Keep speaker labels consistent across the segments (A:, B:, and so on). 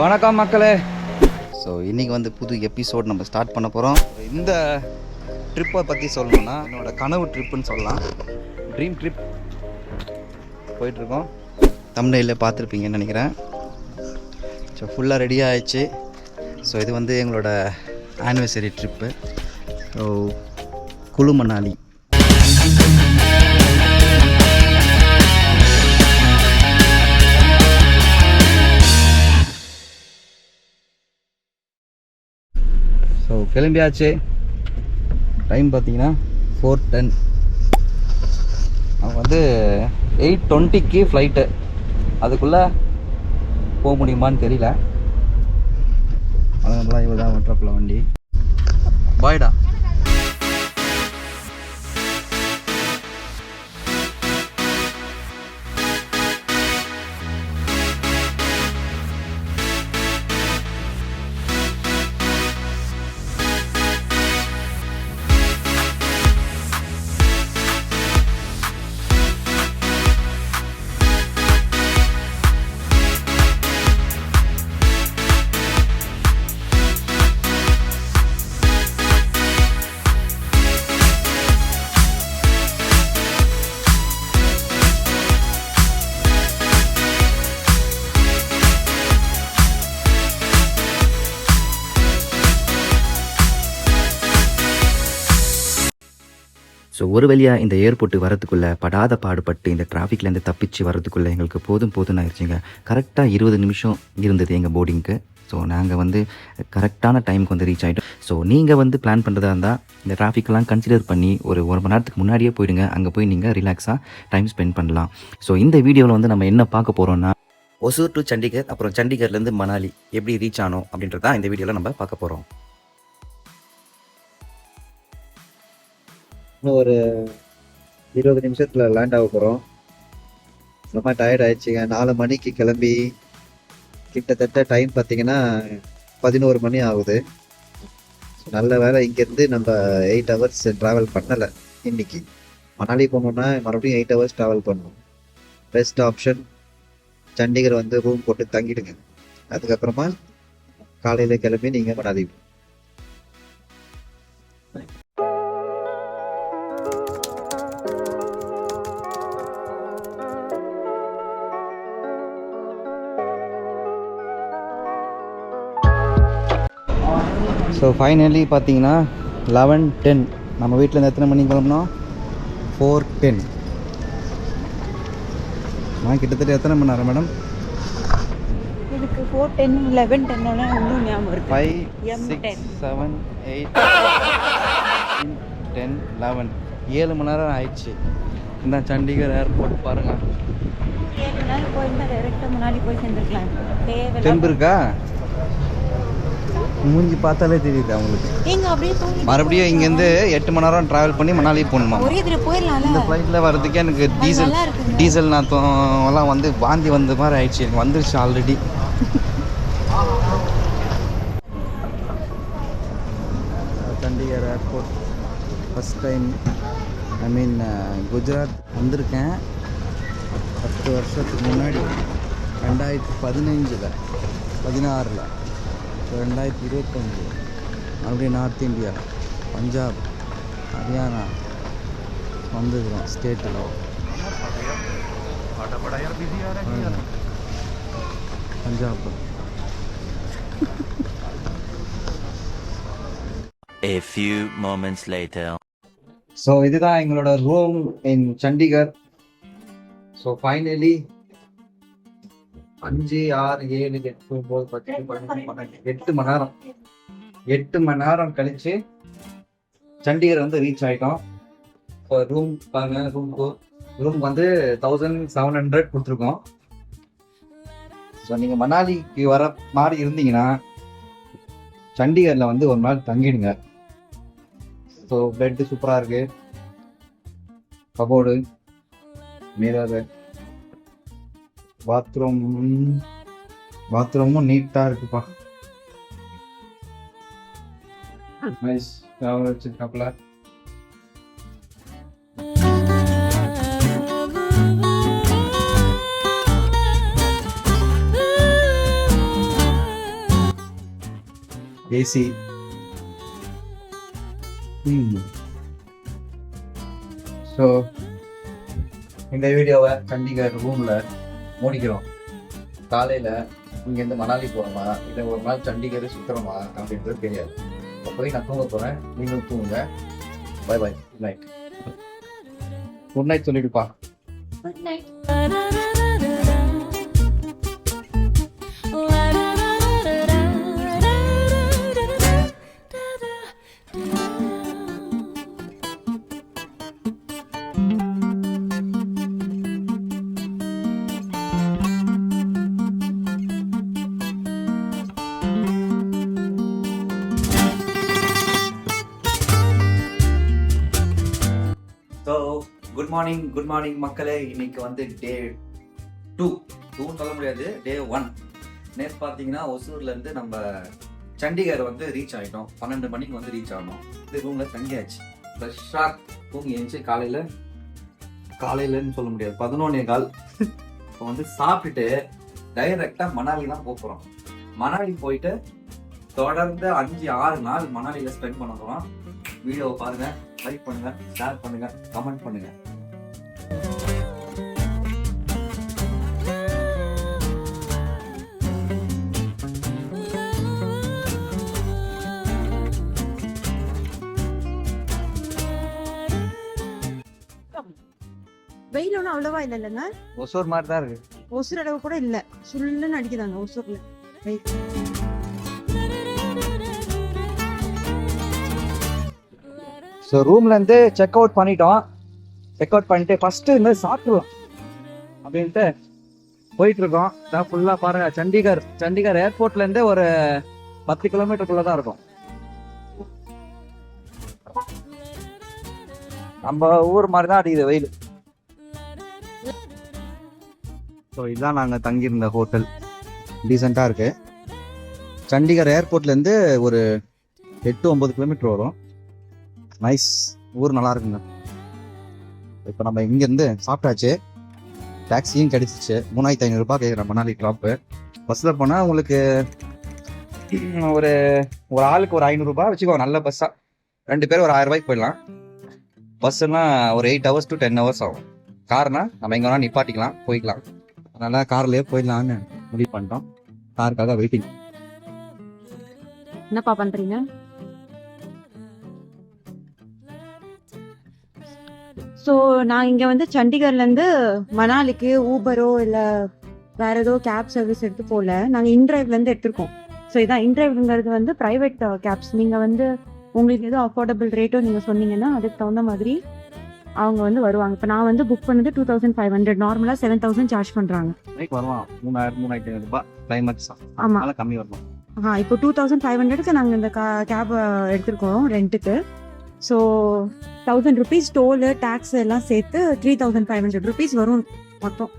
A: வணக்கம் மக்களே. ஸோ இன்றைக்கி வந்து புது எபிசோட் நம்ம ஸ்டார்ட் பண்ண போகிறோம். இந்த ட்ரிப்பை பற்றி சொல்லணும்னா என்னோடய கனவு ட்ரிப்புன்னு சொல்லலாம். ட்ரீம் ட்ரிப் போயிட்டுருக்கோம். தமிழ்நிலையில் பார்த்துருப்பீங்கன்னு நினைக்கிறேன். ஸோ ஃபுல்லாக ரெடி ஆகிடுச்சு. ஸோ இது வந்து எங்களோட ஆனிவர்சரி ட்ரிப்பு. ஸோ குளு மணாலி. ஸோ கிளம்பியாச்சு. டைம் பார்த்தீங்கன்னா 4:10. அவங்க வந்து 8:20க்கு ஃப்ளைட்டு. அதுக்குள்ளே போக முடியுமான்னு தெரியல. அதனால இவ்வளோ தான் ஒன்றப்பில் வண்டி. பாய்டா.
B: ஸோ ஒரு வழியாக இந்த ஏர்போர்ட்டுக்கு வரதுக்குள்ளே படாத பாடுபட்டு இந்த டிராஃபிக்லேருந்து தப்பிச்சு வரதுக்குள்ளே எங்களுக்கு போதும் ஆயிடுச்சுங்க. கரெக்டாக 20 நிமிஷம் இருந்தது எங்கள் போர்டிங்க்கு. ஸோ நாங்கள் வந்து கரெக்டான டைமுக்கு வந்து ரீச் ஆகிட்டோம். ஸோ நீங்கள் வந்து பிளான் பண்ணுறதா இருந்தால் இந்த டிராஃபிக்கெலாம் கன்சிடர் பண்ணி ஒரு மணி நேரத்துக்கு முன்னாடியே போயிடுங்க. அங்கே போய் நீங்கள் ரிலாக்ஸாக டைம் ஸ்பெண்ட் பண்ணலாம். ஸோ இந்த வீடியோவில் வந்து நம்ம என்ன பார்க்க போகிறோன்னா, ஒசூர் டு சண்டிகர், அப்புறம் சண்டிகர்லேருந்து மணாலி எப்படி ரீச் ஆனோம் அப்படின்றதான் இந்த வீடியோவில் நம்ம பார்க்க போகிறோம்.
A: இன்னும் ஒரு 20 நிமிஷத்தில் லேண்ட் ஆக போகிறோம். ரொம்ப டயர்ட் ஆயிடுச்சுங்க. 4 மணிக்கு கிளம்பி கிட்டத்தட்ட டைம் பார்த்தீங்கன்னா 11 மணி ஆகுது. நல்ல வேலை இங்கேருந்து நம்ம 8 ஹவர்ஸ் ட்ராவல் பண்ணலை. இன்னைக்கு மணாலி போனோம்னா மறுபடியும் 8 ஹவர்ஸ் ட்ராவல் பண்ணணும். பெஸ்ட் ஆப்ஷன் சண்டிகர் வந்து ரூம் போட்டு தங்கிடுங்க. அதுக்கப்புறமா காலையில் கிளம்பி நீங்கள் மணாலி. ஸோ ஃபைனலி பார்த்தீங்கன்னா 11:10. நம்ம வீட்டில் எத்தனை மணிக்கு கிளம்புனோம்? 4:10. நான் கிட்டத்தட்ட எத்தனை மணி நேரம் மேடம்?
C: எனக்கு 4:10 11:10 இன்னும் ஞாபகம் இருக்கு.
A: 5 6 7 8 10 11 7 மணி நேரம் ஆயிடுச்சு. இந்த சண்டிகர் ஏர்போர்ட் பாருங்கள்.
C: 7 மணி நேரம் போயிருந்தா டேரெக்டாக முன்னாடி போய் சேர்ந்துருக்கலாம்.
A: டெம்பு இருக்கா? மூஞ்சி பார்த்தாலே தெரியுது அவங்களுக்கு.
C: எங்க அப்படியே
A: மறுபடியும் இங்கேருந்து 8 மணி நேரம் ட்ராவல் பண்ணி மணாலி போகணுமா?
C: ஒரே இதில் போயிடலாம்ல.
A: இந்த ஃப்ளைட்டில் வர்றதுக்கே எனக்கு டீசல் நாத்தம் எல்லாம் வந்து வாந்தி வந்த மாதிரி ஆயிடுச்சு. எனக்கு வந்துருச்சு already. Chandigarh airport first time Gujarat வந்திருக்கேன் 10 வருஷத்துக்கு முன்னாடி. 2015 16 2025 அப்படியே நார்த் இந்தியா பஞ்சாப் ஹரியானா வந்துக்கிறோம் ஸ்டேட்டில். Punjab.
D: A few moments later.
A: So இதுதான் எங்களோட ரூம் இன் சண்டிகர். ஸோ ஃபைனலி 5 6 7 8 9 10 11 12 8 மணி நேரம் 8 மணி நேரம் கழிச்சு சண்டிகர் வந்து ரீச் ஆகிட்டோம். இப்போ ரூம் பாருங்க. ரூம் வந்து 1700 கொடுத்துருக்கோம். ஸோ நீங்கள் மணாலிக்கு வர மாதிரி இருந்தீங்கன்னா சண்டிகரில் வந்து ஒரு நாள் தங்கிடுங்க. ஸோ பெட்டு சூப்பராக இருக்குது. கபோர்டு, மிரர், பாத்ரூமும் நீட்டாக இருக்குப்பா. நைஸ். வச்சிருக்காப்புல. ஏசி. ஸோ இந்த வீடியோவை சண்டிகர் ரூமில் முடிக்கிறோம். காலையில் இங்கேருந்து மணாலி போகிறோமா இல்லை ஒரு நாள் சண்டிகர் சுற்றுறோமா அப்படின்றது தெரியாது. போய் நான் தூங்க போகிறேன், நீங்களும் தூங்குங்க. Bye bye, good night. Good night சொல்லிடுப்பா.
C: Good night.
B: So good morning மக்களே. இன்னைக்கு வந்து டே 2 சொல்ல முடியாது, டே 1. நேற்று பார்த்தீங்கன்னா ஒசூர்லேருந்து நம்ம சண்டிகர் வந்து ரீச் ஆகிட்டோம். 12 மணிக்கு வந்து ரீச் ஆகணும். இது ரூமில் தங்கியாச்சு. ஃப்ரெஷ்ஷாக தூங்கி எழுந்துச்சு. காலையிலன்னு சொல்ல முடியாது, 11:15. இப்போ வந்து சாப்பிட்டுட்டு டைரெக்டாக மணாலி தான் போகிறோம். மணாலி போயிட்டு தொடர்ந்து 5-6 நாள் மணாலியில் ஸ்பெண்ட் பண்ண போகிறோம். வீடியோவை பாருங்க, லைக் பண்ணுங்க, ஷேர் பண்ணுங்க, கமெண்ட் பண்ணுங்க.
E: வெயில் ஒன்றும் அவ்வளவா இல்லைங்க.
A: ஒசூர் மாதிரி தான் இருக்கு.
E: ஒசூர் அளவு கூட இல்லை, சுள்ளுன்னு அடிக்குதாங்க ஒசூர்ல வெயில்.
A: ஸோ ரூம்லேருந்து செக் அவுட் பண்ணிட்டோம். செக் அவுட் பண்ணிட்டு ஃபஸ்ட்டு இந்த சாப்பிட்றலாம் அப்படின்ட்டு போயிட்டுருக்கோம். தான் ஃபுல்லாக பாருங்கள், சண்டிகர் ஏர்போர்ட்லேருந்து ஒரு 10 கிலோமீட்டருக்குள்ளே தான் இருக்கும். நம்ம ஊர் மாதிரி தான் அடிக்குது வெயில். ஸோ இதுதான் நாங்கள் தங்கியிருந்த ஹோட்டல். டீசெண்டாக இருக்குது. சண்டிகர் ஏர்போர்ட்லேருந்து ஒரு 8-9 கிலோமீட்டர் வரும். நைஸ், ஊர் நல்லா இருக்குங்க. இப்போ நம்ம இங்கேருந்து சாப்பிட்டாச்சு, டாக்ஸியும் கிடைச்சிச்சு. 3500 ரூபாய் கேட்குறேன் மணாலி ட்ராப்பு. பஸ்ஸில் போனால் உங்களுக்கு ஒரு ஆளுக்கு ஒரு 500 ரூபாய் வச்சுக்கோ. நல்ல பஸ்ஸாக 2 பேர் ஒரு 1000 ரூபாய்க்கு போயிடலாம். பஸ்ஸுன்னா ஒரு 8 hours to 10 hours ஆகும். கார்னா நம்ம எங்கே வேணால் நிப்பாட்டிக்கலாம், போய்க்கலாம். அதனால் கார்லேயே போயிடலான்னு முடிவு பண்ணிட்டோம். காருக்காக வெயிட்டிங்.
E: என்னப்பா பண்றீங்க? ஸோ நான் இங்கே வந்து சண்டிகர்லேருந்து மணாலிக்கு ஊபரோ இல்லை வேற ஏதோ கேப் சர்வீஸ் எடுத்து போகல. நாங்கள் இன்ட்ரைவ்லேருந்து எடுத்திருக்கோம். ஸோ இதான் இன்ட்ரைவ்ங்கிறது வந்து ப்ரைவேட் கேப்ஸ். நீங்கள் வந்து உங்களுக்கு எதுவும் அஃபோர்டபுள் ரேட்டோ நீங்கள் சொன்னீங்கன்னா அதுக்கு தகுந்த மாதிரி அவங்க வந்து வருவாங்க. இப்போ நான் வந்து புக் பண்ணது 2500. நார்மலாக 7000 சார்ஜ் பண்ணுறாங்க.
A: வருவான் 3000-3500 ரூபாய் கிளைமேக்ஸ்.
E: ஆமாம்,
A: கம்மி வருவோம்.
E: இப்போ 2500க்கு நாங்கள் இந்த கேப் எடுத்திருக்கோம் ரெண்ட்டுக்கு. ஸோ 1000 rupees டோலு டேக்ஸ் எல்லாம் சேர்த்து 3500 rupees வரும் மொத்தம்.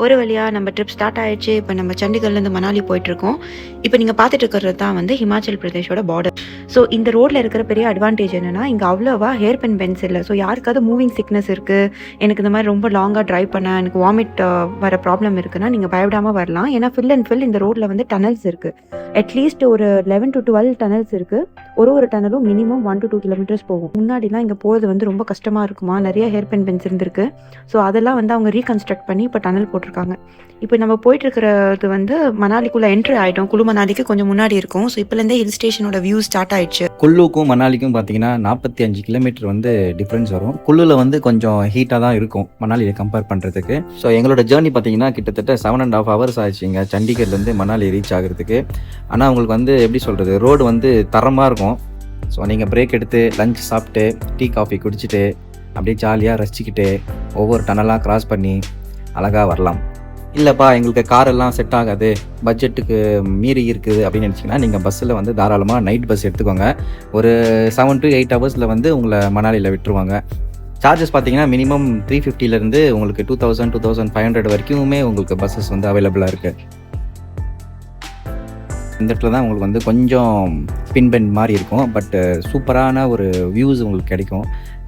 F: ஒரு வழியாக நம்ம ட்ரிப் ஸ்டார்ட் ஆயிடுச்சு. இப்போ நம்ம சண்டிகர்லேருந்து மணாலி போயிட்டுருக்கோம். இப்போ நீங்கள் பார்த்துட்டு இருக்கிறது தான் வந்து ஹிமாச்சல் பிரதேஷோட பார்டர். ஸோ இந்த ரோட்டில் இருக்கிற பெரிய அட்வான்டேஜ் என்னென்னா, இங்கே அவ்வளோவா ஹேர் பின் பென்ஸ் இல்லை. ஸோ யாருக்காவது மூவிங் சிக்னஸ் இருக்குது, எனக்கு இந்த மாதிரி ரொம்ப லாங்காக ட்ரைவ் பண்ண எனக்கு வாமிட் வர ப்ராப்ளம் இருக்குன்னா நீங்கள் பயப்படாமல் வரலாம். ஏன்னா ஃபில் அண்ட் ஃபில் இந்த ரோட்டில் வந்து டனல்ஸ் இருக்குது. அட்லீஸ்ட் ஒரு 11 to 12 டனல்ஸ் இருக்குது. ஒரு டனலும் மினிமம் 1 to 2 kilometers போகும். முன்னாடிலாம் இங்கே போகிறது வந்து ரொம்ப கஷ்டமாக இருக்குமா, நிறைய ஹேர் பின் பென்ஸ் இருந்திருக்கு. ஸோ அதெல்லாம் வந்து அவங்க ரீகன்ஸ்ட்ரக்ட் பண்ணி இப்போ டனல் போட்டிருக்காங்க. இப்போ நம்ம போயிட்டு இருக்கிறது வந்து மணாலிக்குள்ளே என்ட்ரி ஆகிட்டோம். குழு மணாலிக்கு கொஞ்சம் முன்னாடி இருக்கும். ஸோ இப்போலேருந்தே ஹில் ஸ்டேஷனோட வியூ ஸ்டார்ட் ஆயிடுச்சு.
B: குல்லுக்கும் மணாலிக்கும் பார்த்தீங்கன்னா 45 கிலோமீட்டர் வந்து டிஃப்ரென்ஸ் வரும். குல்லுல வந்து கொஞ்சம் ஹீட்டாக தான் இருக்கும் மணாலியை கம்பேர் பண்ணுறதுக்கு. ஸோ எங்களோட ஜேர்னி பார்த்தீங்கன்னா கிட்டத்தட்ட 7.5 hours ஆயிடுச்சுங்க சண்டிகர்லேருந்து மணாலி ரீச் ஆகிறதுக்கு. ஆனால் உங்களுக்கு வந்து எப்படி சொல்கிறது, ரோடு வந்து தரமாக இருக்கும். ஸோ நீங்கள் பிரேக் எடுத்து லஞ்ச் சாப்பிட்டு டீ காஃபி குடிச்சிட்டு அப்படியே ஜாலியாக ரசிச்சுக்கிட்டு ஒவ்வொரு டனலாக கிராஸ் பண்ணி அழகாக வரலாம். இல்லைப்பா எங்களுக்கு காரெல்லாம் செட் ஆகாது, பட்ஜெட்டுக்கு மீறி இருக்குது அப்படின்னு நினச்சிங்கன்னா நீங்கள் பஸ்ஸில் வந்து தாராளமாக நைட் பஸ் எடுத்துக்கோங்க. ஒரு 7 to 8 hours வந்து உங்களை மணாலியில் விட்டுருவாங்க. சார்ஜஸ் பார்த்தீங்கன்னா மினிமம் 350 உங்களுக்கு 2000 2500 வரைக்குமே உங்களுக்கு பஸ்ஸஸ் வந்து அவைலபிளாக இருக்குது. இந்த இடத்துல தான் உங்களுக்கு வந்து கொஞ்சம் ஸ்பின் பெண்ட் மாதிரி இருக்கும், பட் சூப்பரான ஒரு வியூஸ் உங்களுக்கு கிடைக்கும்.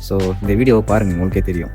B: ஸோ இந்த வீடியோவை பாருங்கள், உங்களுக்கே தெரியும்.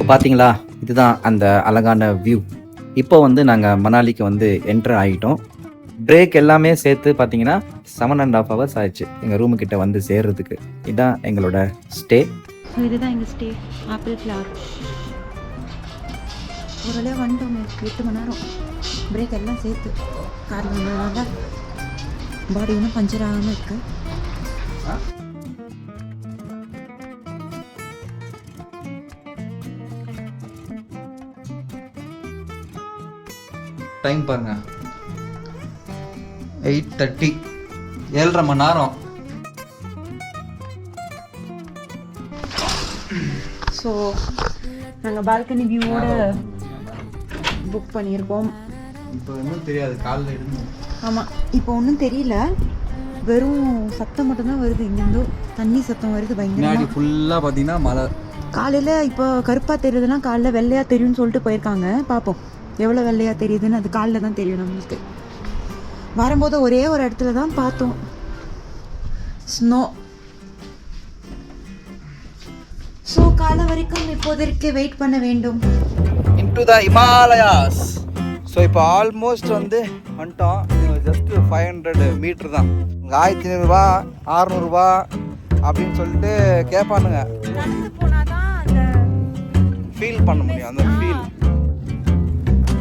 B: பார்த்தீங்களா, இதுதான் அந்த அழகான வியூ. இப்போ வந்து நாங்கள் மணாலிக்கு வந்து என்ட்ரு ஆகிட்டோம். பிரேக் எல்லாமே சேர்த்து பார்த்தீங்கன்னா 7.5 hours ஆயிடுச்சு எங்கள் ரூமுக்கிட்ட வந்து சேர்றதுக்கு. இதுதான் எங்களோட ஸ்டே.
E: ஸோ இதுதான் எங்கள் ஸ்டே, ஆப்பிள் ஃப்ளவர். ஒரு வழியாக வந்துட்டோங்க, 8 மணி நேரம் பிரேக் எல்லாம் சேர்த்து காரில் வந்ததுனால பாடி இன்னும் பஞ்சர் ஆகாமல் இருக்குது.
A: டைம் பாருங்க, 8:30, 7.5 மணி நேரம்.
E: ஸோ நாங்கள் பால்கனி வியூவோட புக் பண்ணியிருக்கோம்.
A: இப்போ ஒன்றும் தெரியாது, காலையில் எடுக்கணும்.
E: ஆமாம், இப்போ ஒன்றும் தெரியல, வெறும் சத்தம் மட்டும்தான் வருது. இங்கேருந்து தண்ணி சத்தம் வருது
A: முன்னாடி
E: பயங்கரமாக.
A: ஃபுல்லாக பார்த்தீங்கன்னா மழை.
E: காலையில் இப்போ கருப்பாக தெரியுதுன்னா காலைல வெள்ளையாக தெரியும்னு சொல்லிட்டு போயிருக்காங்க. பார்ப்போம் எவ்வளோ வெள்ளையாக தெரியுதுன்னு, அது காலைல தான் தெரியும் நம்மளுக்கு. வரும்போது ஒரே ஒரு இடத்துல தான் பார்த்தோம் ஸ்னோ. ஸோ காலை வரைக்கும் இப்போதைக்கு வெயிட் பண்ண வேண்டும்.
A: Into the Himalayas. ஸோ இப்போ ஆல்மோஸ்ட் வந்து வந்துட்டோம். ஜஸ்ட் 500 மீட்ரு தான். இங்கே 1500 ரூபா 600 ரூபா அப்படின்னு சொல்லிட்டு கேட்பானுங்க. ஃபீல் பண்ண முடியும் அந்த ஃபீல்.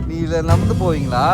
A: நீ இதில் நடந்து போவீங்களா?